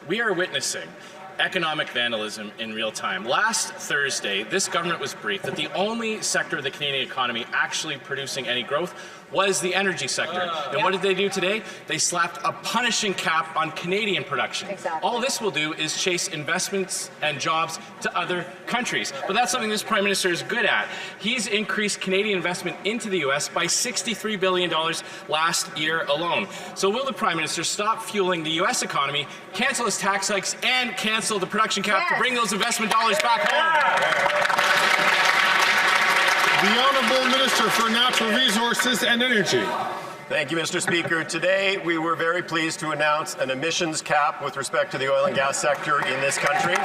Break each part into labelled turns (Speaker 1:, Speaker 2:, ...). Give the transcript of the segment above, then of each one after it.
Speaker 1: We are witnessing economic vandalism in real time. Last Thursday, this government was briefed that the only sector of the Canadian economy actually producing any growth was the energy sector. And what did they do today? They slapped a punishing cap on Canadian production.
Speaker 2: Exactly.
Speaker 1: All this will do is chase investments and jobs to other countries. But that's something this Prime Minister is good at. He's increased Canadian investment into the US by $63 billion last year alone. So will the Prime Minister stop fueling the US economy, cancel his tax hikes, and cancel the production cap to bring those investment dollars back home?
Speaker 3: The Honourable Minister for Natural Resources and Energy.
Speaker 4: Thank you, Mr. Speaker. Today, we were very pleased to announce an emissions cap with respect to the oil and gas sector in this country.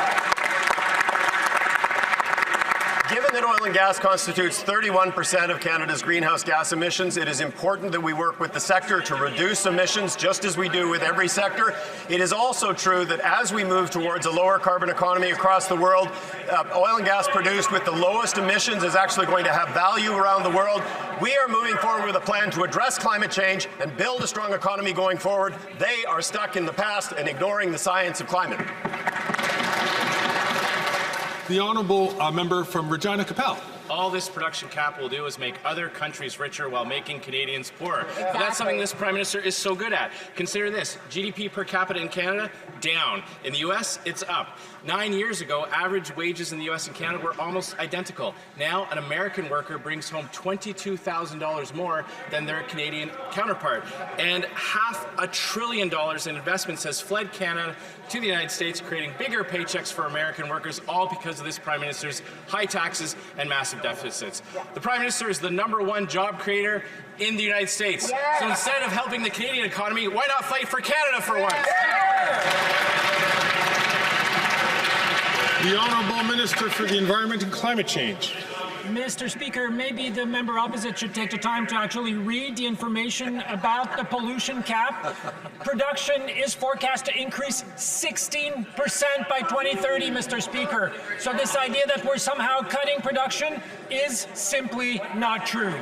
Speaker 4: Given that oil and gas constitutes 31% of Canada's greenhouse gas emissions, it is important that we work with the sector to reduce emissions, just as we do with every sector. It is also true that as we move towards a lower carbon economy across the world, oil and gas produced with the lowest emissions is actually going to have value around the world. We are moving forward with a plan to address climate change and build a strong economy going forward. They are stuck in the past and ignoring the science of climate.
Speaker 3: The Honourable Member from Regina Capel.
Speaker 1: All this production cap will do is make other countries richer while making Canadians poorer. But that's something this Prime Minister is so good at. Consider this, GDP per capita in Canada, down. In the US, it's up. 9 years ago, average wages in the US and Canada were almost identical. Now, an American worker brings home $22,000 more than their Canadian counterpart. And $500 billion in investments has fled Canada to the United States, creating bigger paychecks for American workers, all because of this Prime Minister's high taxes and massive deficits. The Prime Minister is the #1 job creator in the United States. So instead of helping the Canadian economy, why not fight for Canada for once?
Speaker 3: The Honourable Minister for the Environment and Climate Change.
Speaker 5: Mr. Speaker, maybe the member opposite should take the time to actually read the information about the pollution cap. Production is forecast to increase 16% by 2030, Mr. Speaker. So this idea that we're somehow cutting production is simply not true.